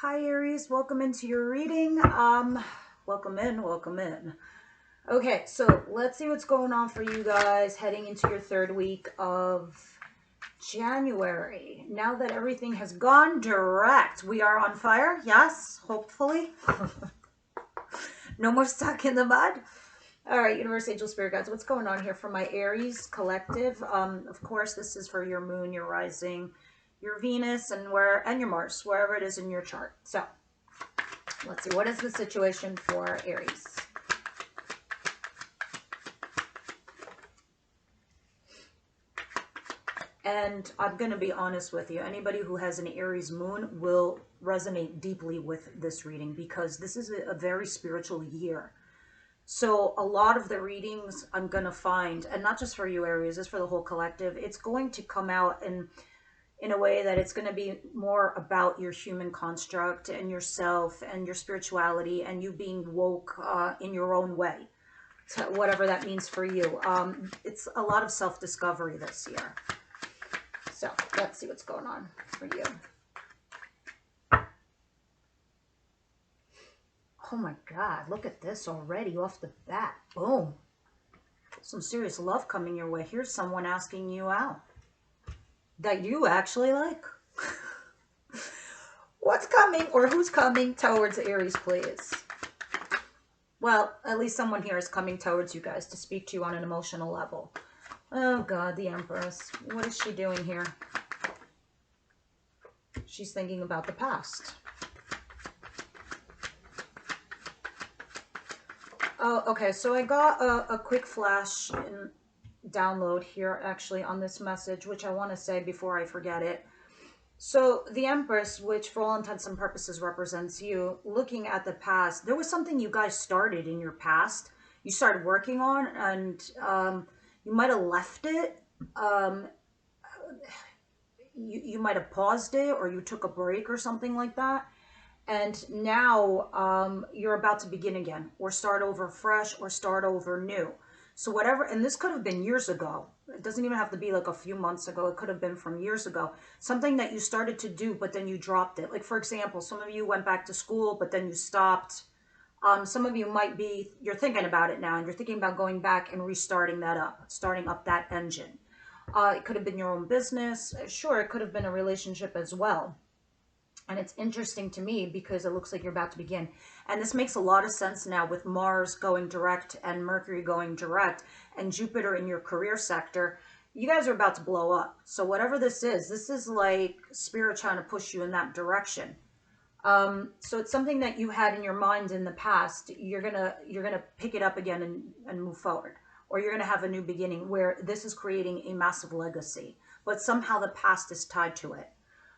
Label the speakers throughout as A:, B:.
A: Hi Aries, welcome into your reading. Welcome in. Okay, so let's see what's going on for you guys heading into your third week of January. Now that everything has gone direct, we are on fire. Yes, hopefully. No more stuck in the mud. All right, Universe, Angel, Spirit Guides, what's going on here for my Aries collective? Of course, this is for your moon, your rising, your Venus, and your Mars, wherever it is in your chart. So let's see, what is the situation for Aries? And I'm going to be honest with you, anybody who has an Aries moon will resonate deeply with this reading because this is a very spiritual year. So a lot of the readings I'm going to find, and not just for you Aries, it's for the whole collective, it's going to come out in a way that it's going to be more about your human construct and yourself and your spirituality and you being woke in your own way, to whatever that means for you. It's a lot of self-discovery this year. So let's see what's going on for you. Oh my God, look at this already off the bat. Boom. Some serious love coming your way. Here's someone asking you out that you actually like. What's coming or who's coming towards Aries, please? Well, at least someone here is coming towards you guys to speak to you on an emotional level. Oh God, the Empress. What is she doing here? She's thinking about the past. Oh, okay, so I got a quick flash and download here actually on this message, which I want to say before I forget it. So the Empress, which for all intents and purposes represents you, looking at the past, there was something you guys started in your past, you started working on, and you might have left it. You might have paused it, or you took a break or something like that. And now you're about to begin again, or start over fresh, or start over new. So whatever, and this could have been years ago. It doesn't even have to be like a few months ago. It could have been from years ago. Something that you started to do, but then you dropped it. Like, for example, some of you went back to school, but then you stopped. Some of you might be, you're thinking about it now, and you're thinking about going back and restarting that up, starting up that engine. It could have been your own business. Sure, it could have been a relationship as well. And it's interesting to me because it looks like you're about to begin. And this makes a lot of sense now with Mars going direct and Mercury going direct and Jupiter in your career sector. You guys are about to blow up. So whatever this is like Spirit trying to push you in that direction. So it's something that you had in your mind in the past. You're gonna pick it up again and move forward. Or you're gonna have a new beginning where this is creating a massive legacy. But somehow the past is tied to it.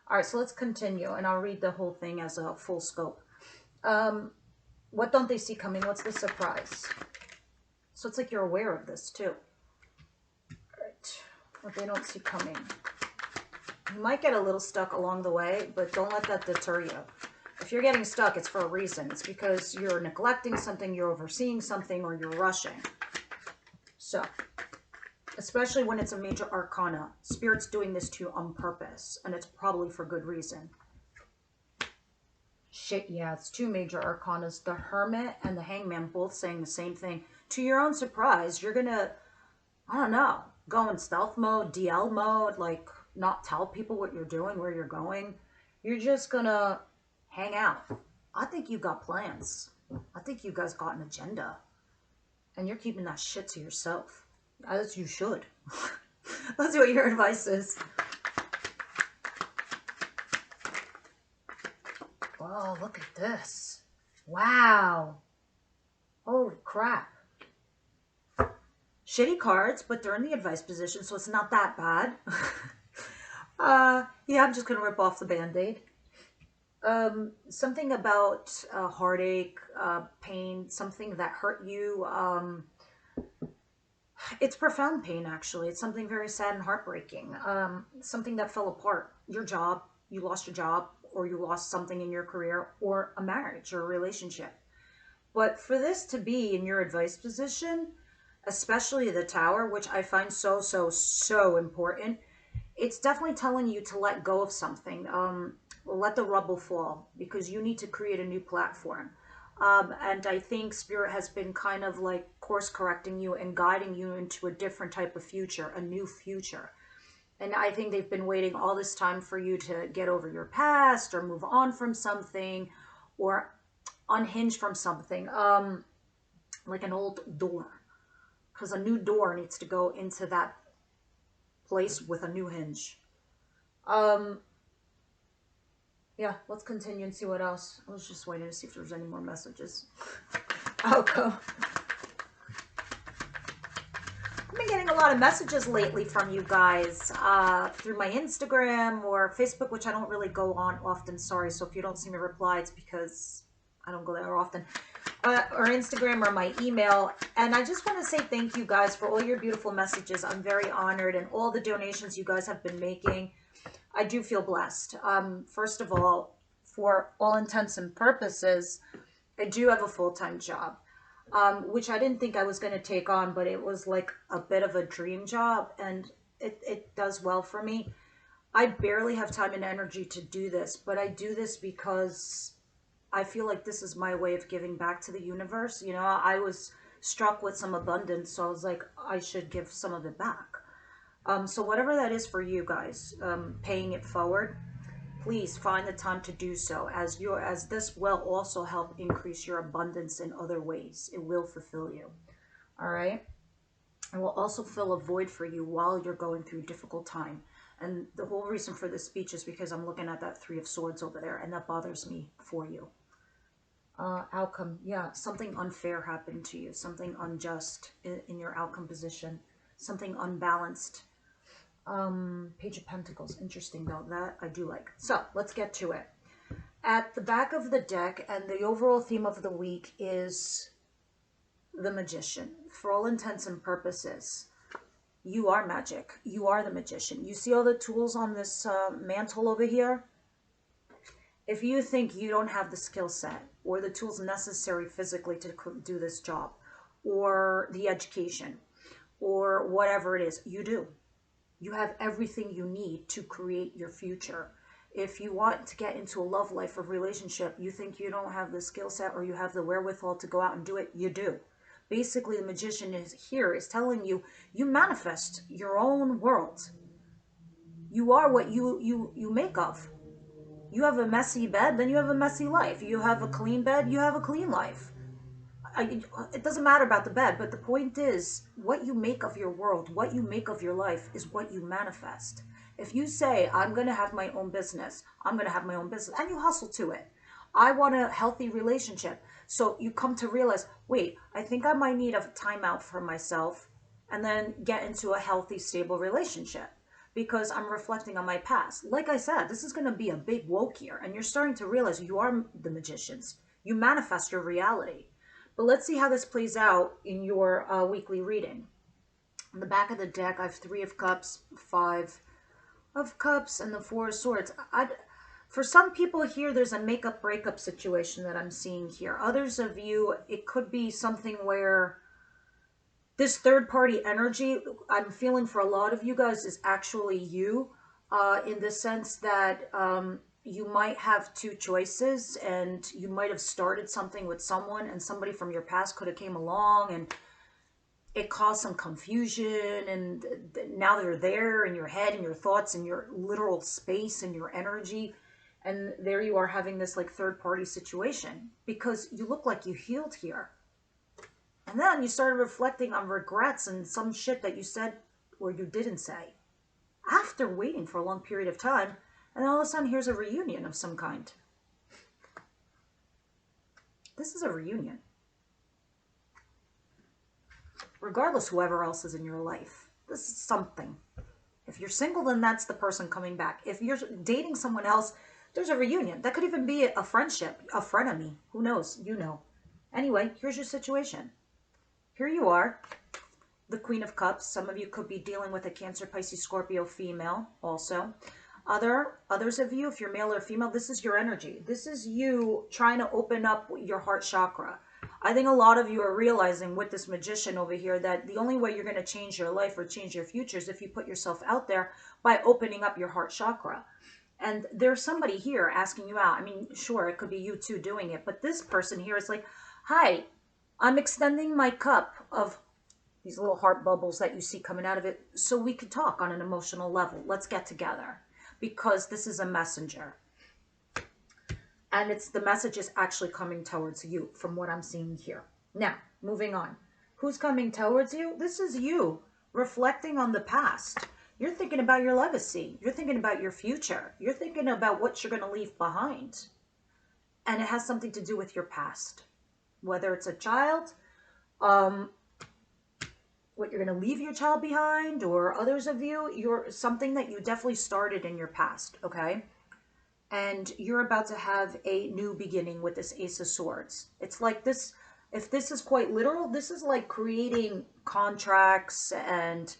A: All right, so let's continue, and I'll read the whole thing as a full scope. What don't they see coming? What's the surprise? So it's like you're aware of this, too. All right, what they don't see coming. You might get a little stuck along the way, but don't let that deter you. If you're getting stuck, it's for a reason. It's because you're neglecting something, you're overseeing something, or you're rushing. So, especially when it's a major arcana, Spirit's doing this to you on purpose, and it's probably for good reason. Shit, yeah, it's two major arcanas. The Hermit and the Hangman both saying the same thing. To your own surprise, you're gonna, I don't know, go in stealth mode, DL mode, like not tell people what you're doing, where you're going. You're just gonna hang out. I think you got plans. I think you guys got an agenda. And you're keeping that shit to yourself. As you should. Let's see what your advice is. Oh, look at this. Wow. Holy crap. Shitty cards, but they're in the advice position, so it's not that bad. Yeah, I'm just going to rip off the Band-Aid. Something about heartache, pain, something that hurt you. It's profound pain, actually. It's something very sad and heartbreaking. Something that fell apart. Your job, you lost your job, or you lost something in your career, or a marriage or a relationship. But for this to be in your advice position, especially the Tower, which I find so important, it's definitely telling you to let go of something. let the rubble fall, because you need to create a new platform. And I think Spirit has been kind of like course correcting you and guiding you into a different type of future, a new future. And I think they've been waiting all this time for you to get over your past or move on from something or unhinge from something, like an old door. Because a new door needs to go into that place with a new hinge. Yeah, let's continue and see what else. I was just waiting to see if there's any more messages. Okay. I've been getting a lot of messages lately from you guys through my Instagram or Facebook, which I don't really go on often. Sorry. So if you don't see me reply, it's because I don't go there often. Or Instagram or my email. And I just want to say thank you guys for all your beautiful messages. I'm very honored, and all the donations you guys have been making. I do feel blessed. First of all, for all intents and purposes, I do have a full-time job, which I didn't think I was going to take on, but it was like a bit of a dream job, and it does well for me. I barely have time and energy to do this, but I do this because I feel like this is my way of giving back to the universe. You know, I was struck with some abundance, so I was like, I should give some of it back. So whatever that is for you guys, paying it forward, please find the time to do so, as this will also help increase your abundance in other ways. It will fulfill you. All right. It will also fill a void for you while you're going through a difficult time. And the whole reason for this speech is because I'm looking at that Three of Swords over there, and that bothers me for you. Outcome. Yeah, something unfair happened to you, something unjust in your outcome position, something unbalanced. Page of Pentacles. Interesting though. That I do like. So let's get to it. At the back of the deck, and the overall theme of the week is the Magician. For all intents and purposes, you are magic. You are the magician. You see all the tools on this mantle over here? If you think you don't have the skill set or the tools necessary physically to do this job, or the education, or whatever it is, you do. You have everything you need to create your future. If you want to get into a love life or relationship, you think you don't have the skill set or you have the wherewithal to go out and do it, you do. Basically, the Magician is telling you, you manifest your own world. You are what you make of. You have a messy bed, then you have a messy life. You have a clean bed, you have a clean life. It doesn't matter about the bed, but the point is, what you make of your world, what you make of your life is what you manifest. If you say, I'm going to have my own business, I'm going to have my own business, and you hustle to it. I want a healthy relationship. So you come to realize, wait, I think I might need a timeout for myself and then get into a healthy, stable relationship because I'm reflecting on my past. Like I said, this is going to be a big woke here, and you're starting to realize you are the magicians. You manifest your reality. But let's see how this plays out in your weekly reading. On the back of the deck, I have Three of Cups, Five of Cups, and the Four of Swords. For some people here, there's a make-up breakup situation that I'm seeing here. Others of you, it could be something where this third-party energy I'm feeling for a lot of you guys is actually you, in the sense that you might have two choices, and you might have started something with someone, and somebody from your past could have came along, and it caused some confusion, and now they're there in your head and your thoughts and your literal space and your energy, and there you are having this like third-party situation because you look like you healed here. And then you started reflecting on regrets and some shit that you said or you didn't say after waiting for a long period of time. And all of a sudden, here's a reunion of some kind. This is a reunion. Regardless, whoever else is in your life, this is something. If you're single, then that's the person coming back. If you're dating someone else, there's a reunion. That could even be a friendship, a frenemy. Who knows? You know. Anyway, here's your situation. Here you are, the Queen of Cups. Some of you could be dealing with a Cancer, Pisces, Scorpio female also. Others of you, if you're male or female, this is your energy. This is you trying to open up your heart chakra. I think a lot of you are realizing with this Magician over here that the only way you're going to change your life or change your future is if you put yourself out there by opening up your heart chakra. And there's somebody here asking you out. I mean, sure, it could be you too doing it, but this person here is like, hi, I'm extending my cup of these little heart bubbles that you see coming out of it so we could talk on an emotional level. Let's get together because this is a messenger. And it's the message is actually coming towards you from what I'm seeing here. Now, moving on. Who's coming towards you? This is you reflecting on the past. You're thinking about your legacy. You're thinking about your future. You're thinking about what you're going to leave behind. And it has something to do with your past. Whether it's a child, what you're going to leave your child behind, or others of you, you're something that you definitely started in your past, okay? And you're about to have a new beginning with this Ace of Swords. It's like this, if this is quite literal, this is like creating contracts and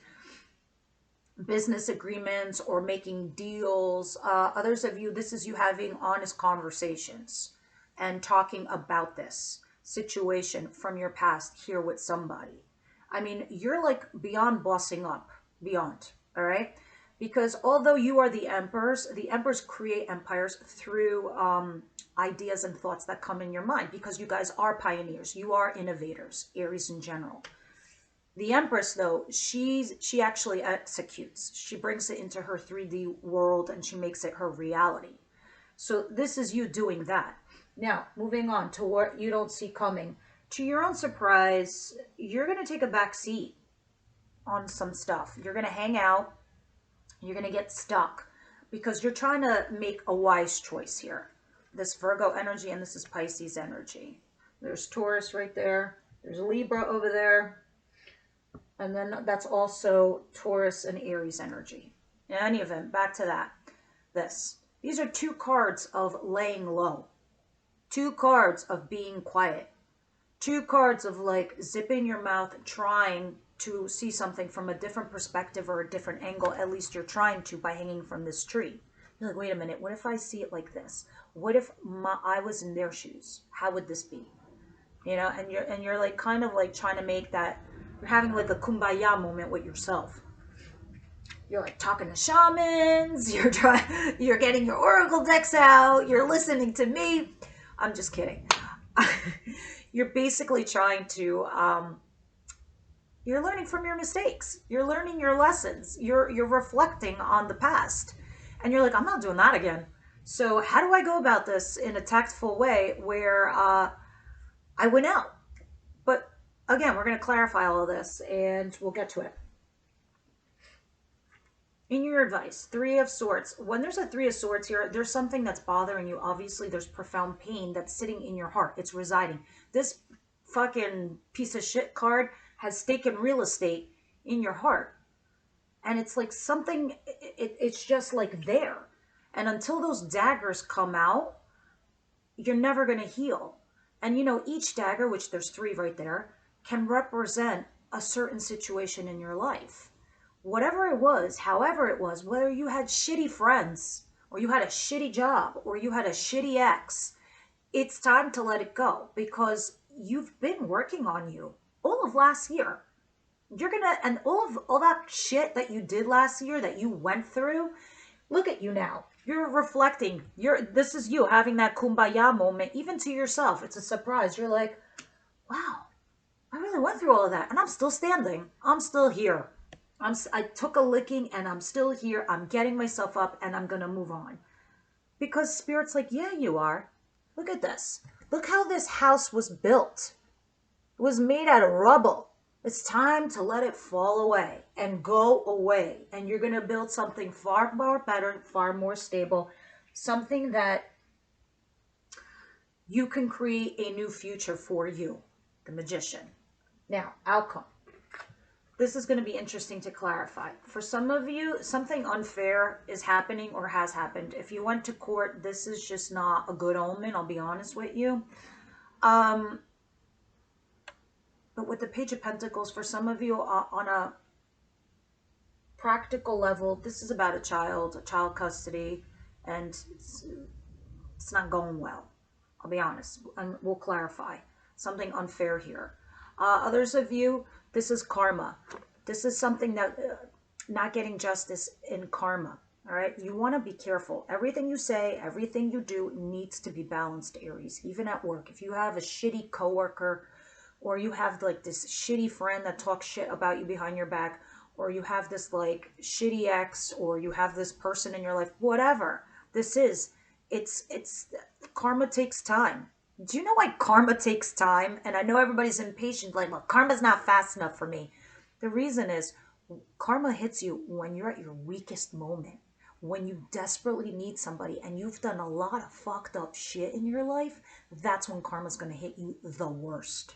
A: business agreements or making deals. Others of you, this is you having honest conversations and talking about this situation from your past here with somebody. I mean, you're like beyond bossing up, beyond, all right? Because although you are the emperors create empires through ideas and thoughts that come in your mind, because you guys are pioneers, you are innovators, Aries in general. The Empress, though, she actually executes. She brings it into her 3D world and she makes it her reality. So this is you doing that. Now, moving on to what you don't see coming. To your own surprise, you're going to take a back seat on some stuff. You're going to hang out. You're going to get stuck because you're trying to make a wise choice here. This Virgo energy and this is Pisces energy. There's Taurus right there. There's Libra over there. And then that's also Taurus and Aries energy. In any event, back to that. These are two cards of laying low. Two cards of being quiet. Two cards of like zipping your mouth, trying to see something from a different perspective or a different angle. At least you're trying to by hanging from this tree. You're like, wait a minute, what if I see it like this? What if I was in their shoes? How would this be? You know, and you're like kind of like trying to make that, you're having like a kumbaya moment with yourself. You're like talking to shamans, you're getting your oracle decks out, you're listening to me. I'm just kidding. You're basically trying to you're learning from your mistakes. You're learning your lessons. You're reflecting on the past. And you're like, I'm not doing that again. So how do I go about this in a tactful way where I win out? But again, we're going to clarify all of this and we'll get to it. In your advice, Three of Swords. When there's a Three of Swords here, there's something that's bothering you. Obviously, there's profound pain that's sitting in your heart. It's residing. This fucking piece of shit card has taken real estate in your heart. And it's like something, it's just like there. And until those daggers come out, you're never going to heal. And you know, each dagger, which there's 3 right there, can represent a certain situation in your life. Whatever it was, however it was, whether you had shitty friends, or you had a shitty job, or you had a shitty ex, it's time to let it go because you've been working on you all of last year. You're gonna, and all that shit that you did last year that you went through, look at you now. You're reflecting. This is you having that kumbaya moment, even to yourself. It's a surprise. You're like, wow, I really went through all of that, and I'm still standing. I'm still here. I took a licking, and I'm still here. I'm getting myself up, and I'm gonna move on. Because Spirit's like, yeah, you are. Look at this. Look how this house was built. It was made out of rubble. It's time to let it fall away and go away. And you're going to build something far more better, far more stable, something that you can create a new future for you, the Magician. Now, outcome. This is going to be interesting to clarify. For some of you, something unfair is happening or has happened. If you went to court, this is just not a good omen, I'll be honest with you. But with the Page of Pentacles, for some of you on a practical level, this is about a child custody, and it's not going well. I'll be honest, and we'll clarify. Something unfair here. Others of you, this is karma. This is something that, not getting justice in karma, All right, you want to be careful. Everything you say, everything you do needs to be balanced, Aries, even at work. If you have a shitty coworker, or you have like this shitty friend that talks shit about you behind your back, or you have this like shitty ex, or you have this person in your life, whatever this is, it's karma takes time. Do you know why karma takes time? And I know everybody's impatient, like, well, karma's not fast enough for me. The reason is karma hits you when you're at your weakest moment, when you desperately need somebody and you've done a lot of fucked up shit in your life. That's when karma's going to hit you the worst.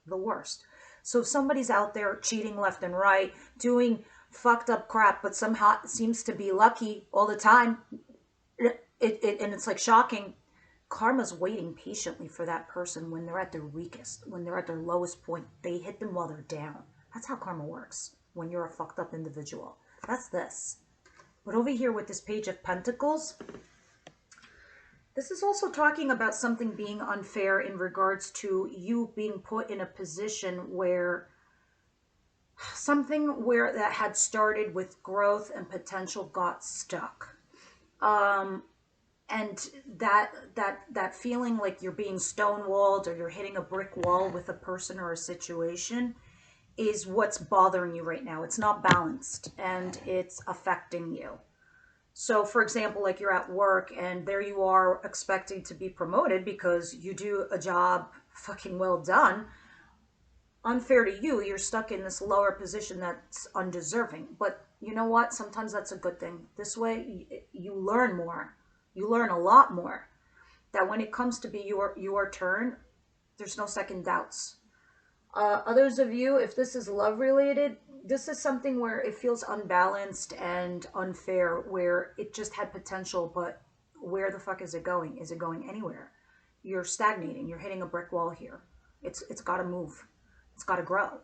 A: The worst. So if somebody's out there cheating left and right, doing fucked up crap, but somehow seems to be lucky all the time, and it's like shocking. Karma's waiting patiently for that person when they're at their weakest, when they're at their lowest point. They hit them while they're down. That's how karma works when you're a fucked up individual. That's this. But over here with this Page of Pentacles, this is also talking about something being unfair in regards to you being put in a position where something where that had started with growth and potential got stuck. And that feeling like you're being stonewalled or you're hitting a brick wall with a person or a situation is what's bothering you right now. It's not balanced and it's affecting you. So for example, like you're at work and there you are expecting to be promoted because you do a job fucking well done. Unfair to you, you're stuck in this lower position that's undeserving. But you know what? Sometimes that's a good thing. This way you learn more. You learn a lot more. That when it comes to be your turn, there's no second doubts. Others of you, if this is love related, this is something where it feels unbalanced and unfair, where it just had potential, but where the fuck is it going? Is it going anywhere? You're stagnating. You're hitting a brick wall here. It's got to move. It's got to grow.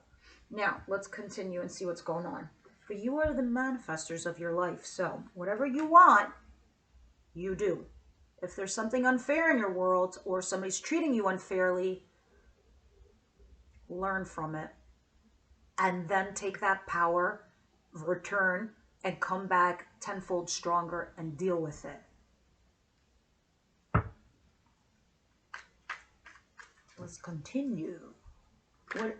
A: Now, let's continue and see what's going on. But you are the manifestors of your life. So whatever you want, you do. If there's something unfair in your world or somebody's treating you unfairly, learn from it. And then take that power, return, and come back tenfold stronger and deal with it. Let's continue. What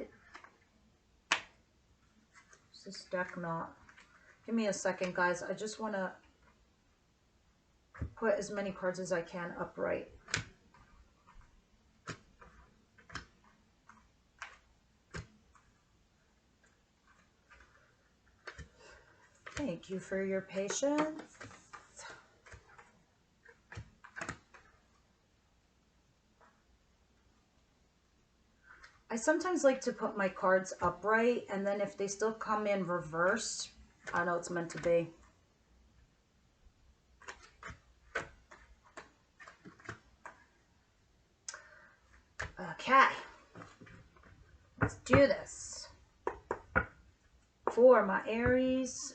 A: is this deck not? Give me a second, guys. I just want to put as many cards as I can upright. Thank you for your patience. I sometimes like to put my cards upright, and then if they still come in reversed, I know it's meant to be. Okay, let's do this. For my Aries,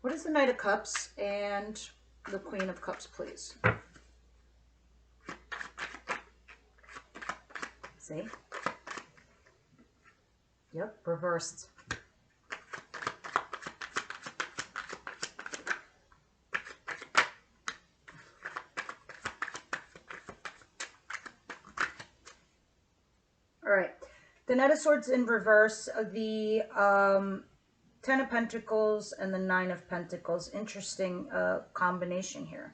A: what is the Knight of Cups and the Queen of Cups, please? See? Yep, reversed. All right. The Knight of Swords in reverse, the Ten of Pentacles and the Nine of Pentacles. Interesting combination here.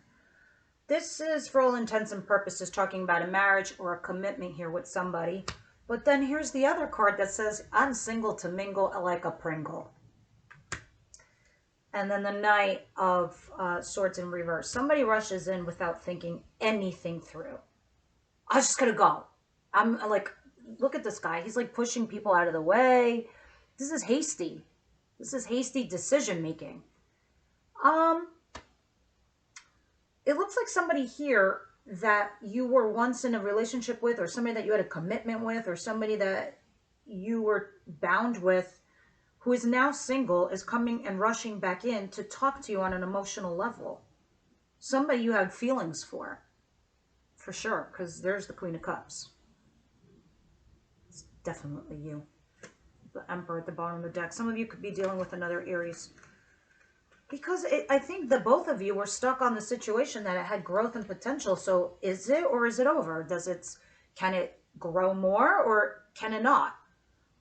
A: This is, for all intents and purposes, talking about a marriage or a commitment here with somebody. But then here's the other card that says, I'm single to mingle like a Pringle. And then the Knight of Swords in reverse. Somebody rushes in without thinking anything through. I was just going to go. I'm like, look at this guy. He's like pushing people out of the way. This is hasty. This is hasty decision making. It looks like somebody here that you were once in a relationship with, or somebody that you had a commitment with, or somebody that you were bound with, who is now single, is coming and rushing back in to talk to you on an emotional level. Somebody you had feelings for for sure, because there's the Queen of Cups. It's definitely you. The Emperor at the bottom of the deck. Some of you could be dealing with another Aries. Because I think the both of you were stuck on the situation that it had growth and potential. So is it or is it over? Can it grow more or can it not?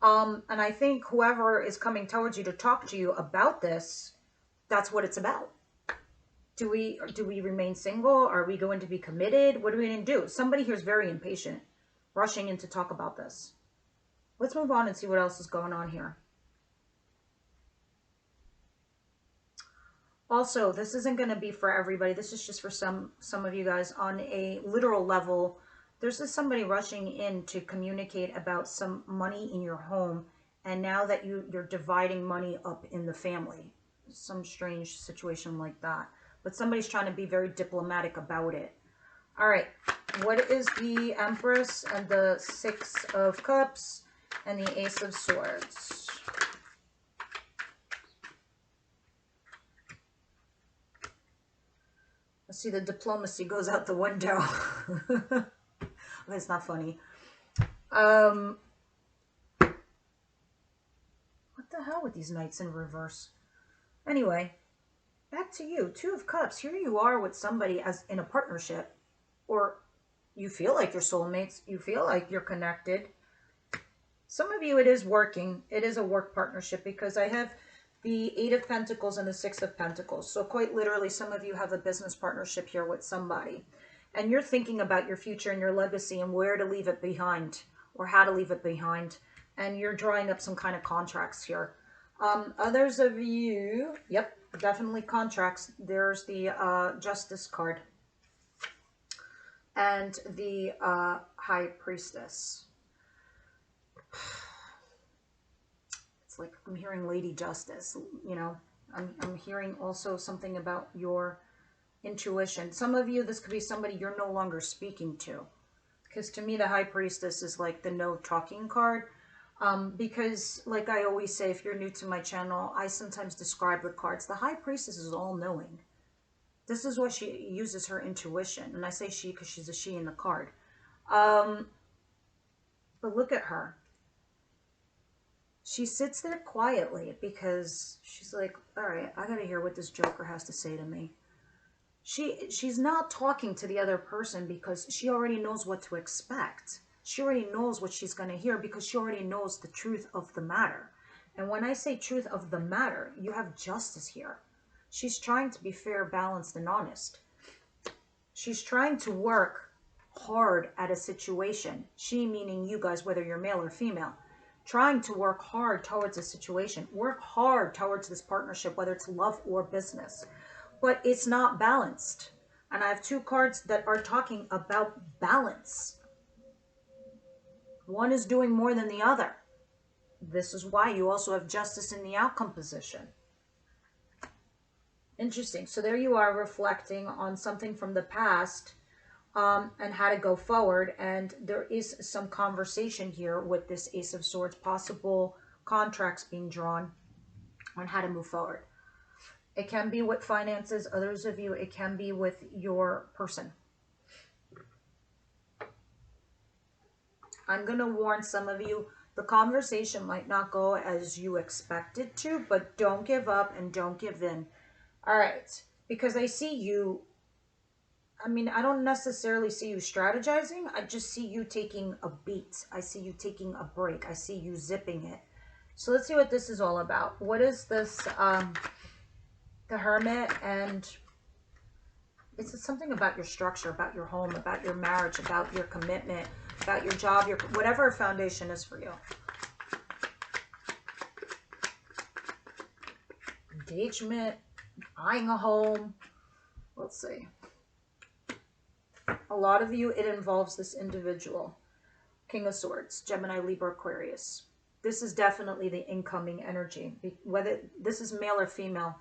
A: And I think whoever is coming towards you to talk to you about this, that's what it's about. Do we remain single? Are we going to be committed? What are we going to do? Somebody here is very impatient, rushing in to talk about this. Let's move on and see what else is going on here. Also, this isn't going to be for everybody. This is just for some of you guys on a literal level. There's just somebody rushing in to communicate about some money in your home. And now that you're dividing money up in the family, some strange situation like that. But somebody's trying to be very diplomatic about it. All right. What is the Empress and the Six of Cups and the Ace of Swords? Let's see, the diplomacy goes out the window. That's not funny. What the hell with these knights in reverse? Anyway, back to you. Two of Cups. Here you are with somebody as in a partnership. Or you feel like you're soulmates. You feel like you're connected. Some of you, it is working. It is a work partnership because I have the Eight of Pentacles and the Six of Pentacles. So quite literally, some of you have a business partnership here with somebody. And you're thinking about your future and your legacy and where to leave it behind or how to leave it behind. And you're drawing up some kind of contracts here. Others of you, yep, definitely contracts. There's the Justice card. And the High Priestess. It's like I'm hearing Lady Justice, you know. I'm hearing also something about your intuition. Some of you, this could be somebody you're no longer speaking to. Because to me, the High Priestess is like the no talking card. Because like I always say, if you're new to my channel, I sometimes describe the cards. The High Priestess is all-knowing. This is what she uses her intuition. And I say she because she's a she in the card. But look at her. She sits there quietly because she's like, all right, I got to hear what this Joker has to say to me. She's not talking to the other person because she already knows what to expect. She already knows what she's going to hear because she already knows the truth of the matter. And when I say truth of the matter, you have justice here. She's trying to be fair, balanced, and honest. She's trying to work hard at a situation. She meaning you guys, whether you're male or female. Trying to work hard towards a situation. Work hard towards this partnership, whether it's love or business. But it's not balanced. And I have two cards that are talking about balance. One is doing more than the other. This is why you also have Justice in the outcome position. Interesting. So there you are reflecting on something from the past and how to go forward. And there is some conversation here with this Ace of Swords, possible contracts being drawn on how to move forward. It can be with finances. Others of you, it can be with your person. I'm going to warn some of you, the conversation might not go as you expect it to, but don't give up and don't give in. All right, because I see you, I mean, I don't necessarily see you strategizing. I just see you taking a beat. I see you taking a break. I see you zipping it. So let's see what this is all about. What is this, the Hermit, and it's something about your structure, about your home, about your marriage, about your commitment, about your job, your whatever foundation is for you. Engagement, buying a home. Let's see. A lot of you, it involves this individual. King of Swords, Gemini, Libra, Aquarius. This is definitely the incoming energy. Whether this is male or female.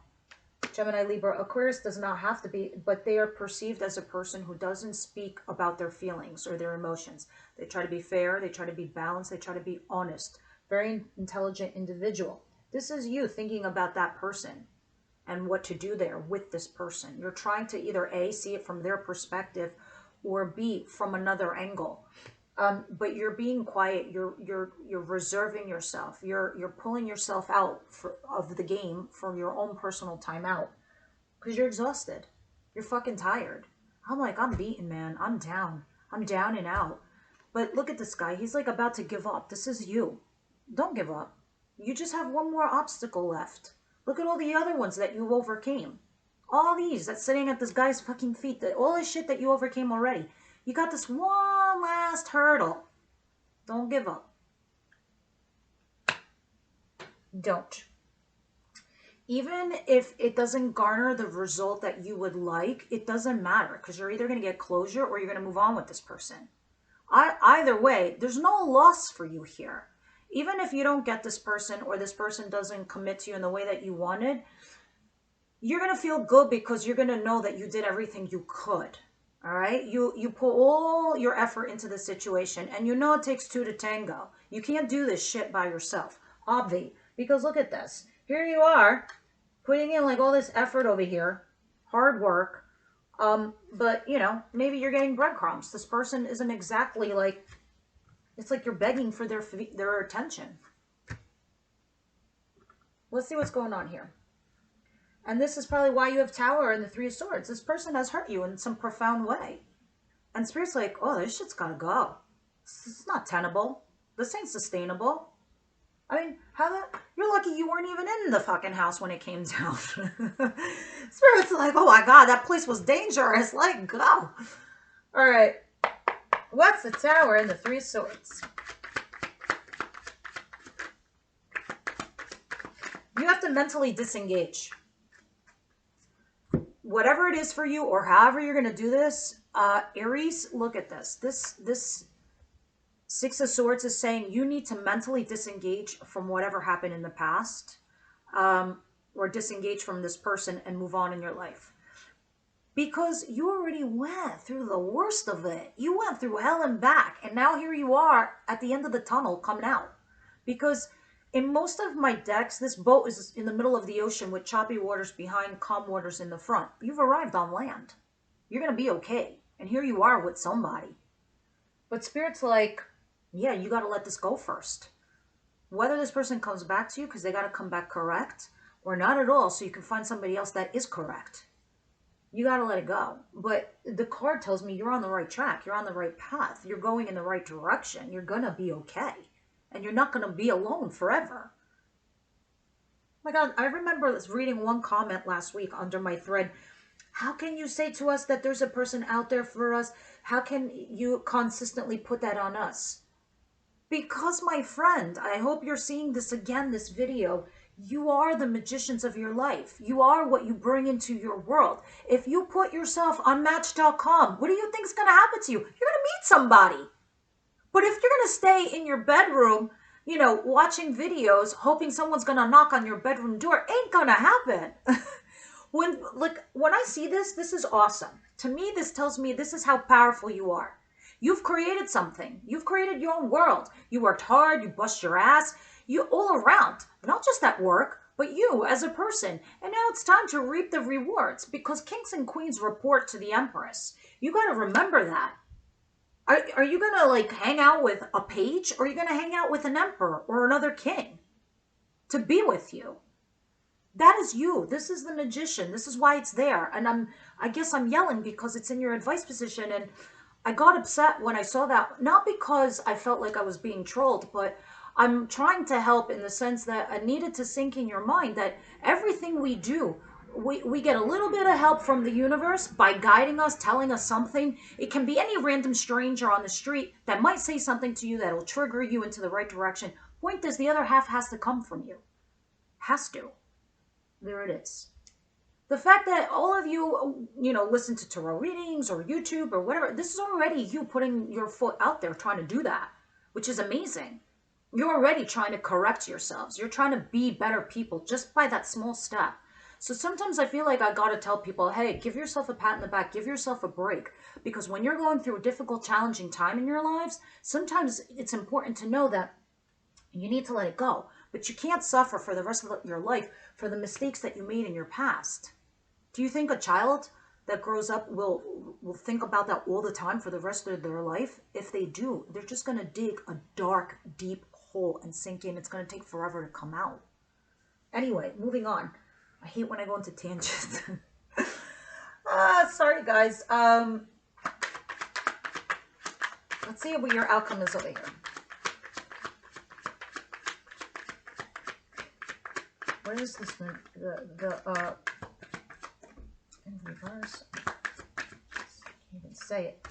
A: Gemini, Libra, Aquarius does not have to be, but they are perceived as a person who doesn't speak about their feelings or their emotions. They try to be fair. They try to be balanced. They try to be honest. Very intelligent individual. This is you thinking about that person and what to do there with this person. You're trying to either A, see it from their perspective, or B, from another angle. But you're being quiet. You're reserving yourself. You're pulling yourself out of the game for your own personal timeout because you're exhausted. You're fucking tired. I'm like, I'm beaten, man. I'm down. I'm down and out. But look at this guy. He's like about to give up. This is you. Don't give up. You just have one more obstacle left. Look at all the other ones that you overcame. All these that's sitting at this guy's fucking feet. All this shit that you overcame already. You got this one last hurdle. Don't give up. Don't. Even if it doesn't garner the result that you would like, it doesn't matter because you're either going to get closure or you're going to move on with this person. Either way, there's no loss for you here. Even if you don't get this person or this person doesn't commit to you in the way that you wanted, you're going to feel good because you're going to know that you did everything you could. All right? You put all your effort into the situation and you know it takes two to tango. You can't do this shit by yourself. Obvi. Because look at this. Here you are putting in like all this effort over here. Hard work. But, you know, maybe you're getting breadcrumbs. This person isn't exactly like, it's like you're begging for their attention. Let's see what's going on here. And this is probably why you have Tower and the Three of Swords. This person has hurt you in some profound way. And Spirit's like, oh, this shit's gotta go. This is not tenable. This ain't sustainable. I mean, you're lucky you weren't even in the fucking house when it came down. Spirit's like, oh my God, that place was dangerous. Let it go. All right. What's the Tower and the Three of Swords? You have to mentally disengage. Whatever it is for you or however you're going to do this, Aries, look at this. This Six of Swords is saying you need to mentally disengage from whatever happened in the past, or disengage from this person and move on in your life. Because you already went through the worst of it. You went through hell and back. And now here you are at the end of the tunnel coming out. Because in most of my decks, this boat is in the middle of the ocean with choppy waters behind, calm waters in the front. You've arrived on land. You're going to be okay. And here you are with somebody. But Spirit's like, yeah, you got to let this go first. Whether this person comes back to you because they got to come back correct or not at all so you can find somebody else that is correct. You got to let it go. But the card tells me you're on the right track. You're on the right path. You're going in the right direction. You're going to be okay. And you're not going to be alone forever. My God, I remember reading one comment last week under my thread. How can you say to us that there's a person out there for us? How can you consistently put that on us? Because, my friend, I hope you're seeing this again, this video. You are the magicians of your life. You are what you bring into your world. If you put yourself on Match.com, what do you think is going to happen to you? You're going to meet somebody. But if you're going to stay in your bedroom, you know, watching videos, hoping someone's going to knock on your bedroom door, ain't going to happen. When I see this, this is awesome. To me, this tells me this is how powerful you are. You've created something. You've created your own world. You worked hard. You bust your ass. You all around, not just at work, but you as a person. And now it's time to reap the rewards because kings and queens report to the Empress. You got to remember that. Are you going to like hang out with a page or are you going to hang out with an emperor or another king to be with you? That is you. This is the magician. This is why it's there. And I guess I'm yelling because it's in your advice position. And I got upset when I saw that, not because I felt like I was being trolled, but I'm trying to help in the sense that I needed to sink in your mind that everything we do, we get a little bit of help from the universe by guiding us, telling us something. It can be any random stranger on the street that might say something to you that will trigger you into the right direction. Point is, the other half has to come from you. Has to. There it is. The fact that all of you, listen to tarot readings or YouTube or whatever, this is already you putting your foot out there trying to do that, which is amazing. You're already trying to correct yourselves. You're trying to be better people just by that small step. So sometimes I feel like I got to tell people, hey, give yourself a pat in the back, give yourself a break. Because when you're going through a difficult, challenging time in your lives, sometimes it's important to know that you need to let it go. But you can't suffer for the rest of your life for the mistakes that you made in your past. Do you think a child that grows up will think about that all the time for the rest of their life. If they do, they're just going to dig a dark, deep hole and sink in. It's going to take forever to come out. Anyway, moving on. I hate when I go into tangents. Sorry, guys. Let's see what your outcome is over here. Where is this? In reverse. Can't even say it.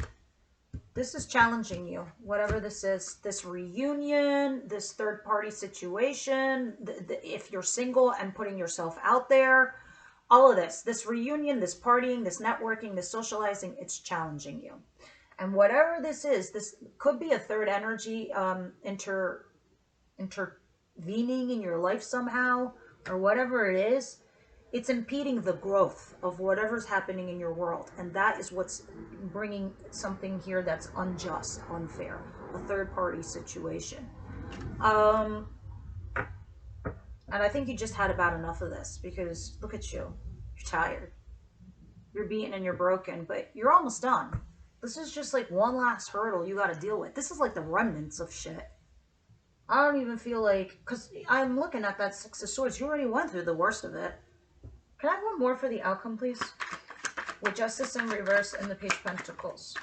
A: This is challenging you, whatever this is. This reunion, this third-party situation, if you're single and putting yourself out there, all of this reunion, this partying, this networking, this socializing, it's challenging you. And whatever this is, this could be a third energy intervening in your life somehow, or whatever it is. It's impeding the growth of whatever's happening in your world. And that is what's bringing something here that's unjust, unfair, a third-party situation. And I think you just had about enough of this, because look at you. You're tired. You're beaten and you're broken, but you're almost done. This is just like one last hurdle you got to deal with. This is like the remnants of shit. I don't even feel like, because I'm looking at that Six of Swords. You already went through the worst of it. Can I have one more for the outcome, please? With Justice in reverse and the Page of Pentacles.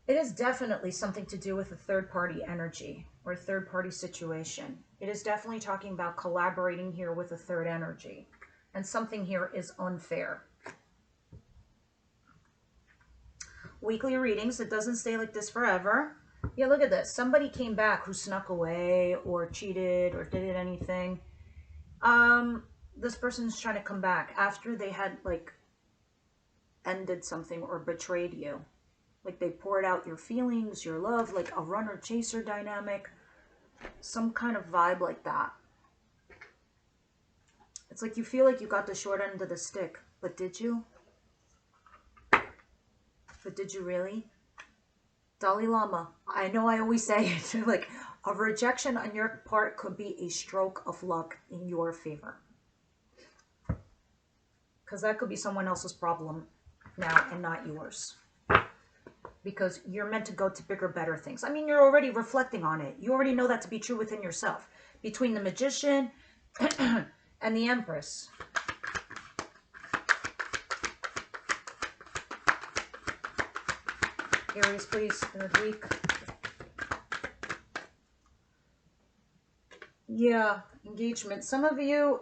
A: It is definitely something to do with a third-party energy or a third-party situation. It is definitely talking about collaborating here with a third energy. And something here is unfair. Weekly readings, it doesn't stay like this forever. Yeah, look at this. Somebody came back who snuck away or cheated or did anything. This person's trying to come back after they had like ended something or betrayed you. Like they poured out your feelings, your love, like a runner-chaser dynamic. Some kind of vibe like that. It's like you feel like you got the short end of the stick. But did you? But did you really? Dalai Lama, I know I always say it, like a rejection on your part could be a stroke of luck in your favor. Because that could be someone else's problem now and not yours. Because you're meant to go to bigger, better things. I mean, you're already reflecting on it. You already know that to be true within yourself. Between the Magician and the Empress. Aries, please, third week. Yeah, engagement. Some of you,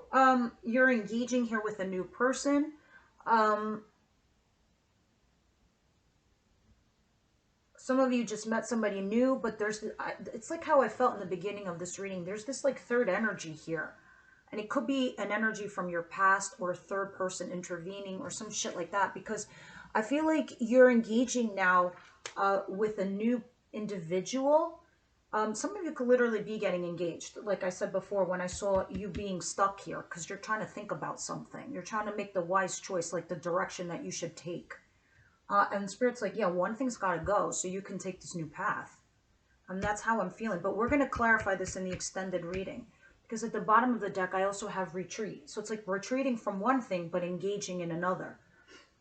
A: you're engaging here with a new person. Some of you just met somebody new, but it's like how I felt in the beginning of this reading. There's this like third energy here. And it could be an energy from your past or a third person intervening or some shit like that. Because I feel like you're engaging now with a new individual. Some of you could literally be getting engaged. Like I said before, when I saw you being stuck here, because you're trying to think about something. You're trying to make the wise choice, like the direction that you should take. And Spirit's like, yeah, one thing's got to go so you can take this new path. And that's how I'm feeling. But we're going to clarify this in the extended reading. Because at the bottom of the deck, I also have retreat. So it's like retreating from one thing, but engaging in another.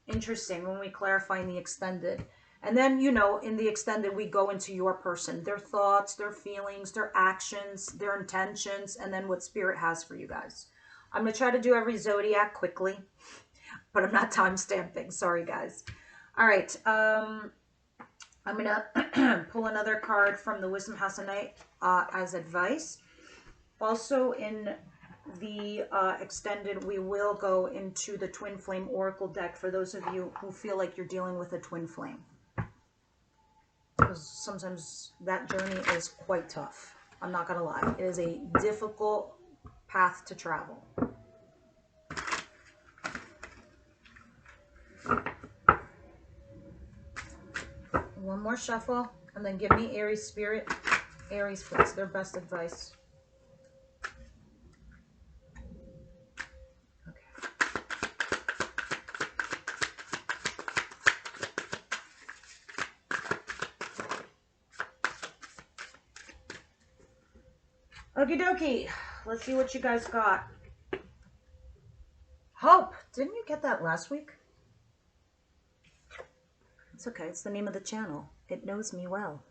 A: Interesting when we clarify in the extended. And then, you know, in the extended, we go into your person. Their thoughts, their feelings, their actions, their intentions, and then what Spirit has for you guys. I'm going to try to do every zodiac quickly. But I'm not time stamping. Sorry, guys. All right. I'm going to pull another card from the Wisdom House tonight as advice. Also in the extended, we will go into the Twin Flame Oracle deck for those of you who feel like you're dealing with a twin flame. Because sometimes that journey is quite tough. I'm not going to lie. It is a difficult path to travel. One more shuffle, and then give me Aries Spirit. Aries, please, their best advice. Okie dokie. Let's see what you guys got. Hope. Didn't you get that last week? It's okay. It's the name of the channel. It knows me well.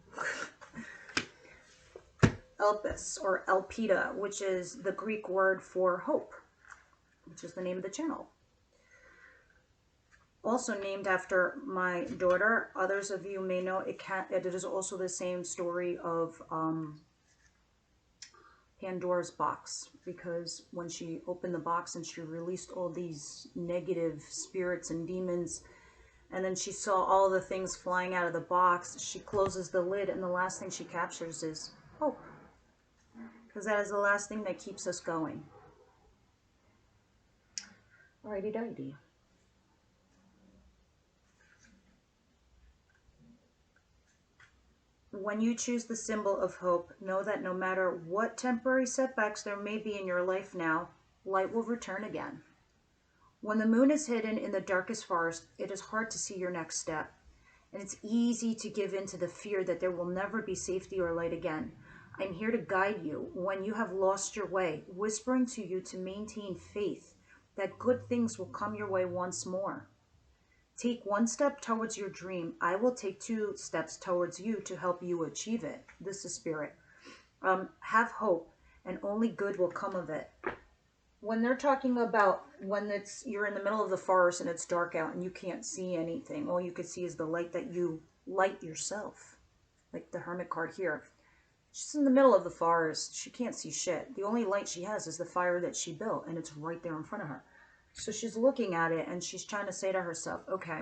A: Elpis or Elpida, which is the Greek word for hope, which is the name of the channel. Also named after my daughter. Others of you may know it is also the same story of Pandora's box, because when she opened the box and she released all these negative spirits and demons, and then she saw all the things flying out of the box, she closes the lid, and the last thing she captures is hope. Because that is the last thing that keeps us going. Alrighty-dighty. When you choose the symbol of hope, know that no matter what temporary setbacks there may be in your life now, light will return again. When the moon is hidden in the darkest forest, it is hard to see your next step. And it's easy to give in to the fear that there will never be safety or light again. I'm here to guide you when you have lost your way, whispering to you to maintain faith that good things will come your way once more. Take one step towards your dream. I will take 2 steps towards you to help you achieve it. This is spirit. Have hope, and only good will come of it. When they're talking about when you're in the middle of the forest and it's dark out and you can't see anything, all you can see is the light that you light yourself. Like the Hermit card here. She's in the middle of the forest. She can't see shit. The only light she has is the fire that she built, and it's right there in front of her. So she's looking at it, and she's trying to say to herself, okay,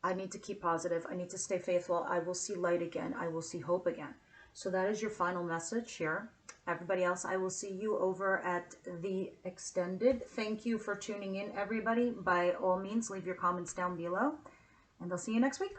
A: I need to keep positive. I need to stay faithful. I will see light again. I will see hope again. So that is your final message here. Everybody else, I will see you over at the extended. Thank you for tuning in, everybody. By all means, leave your comments down below, and I'll see you next week.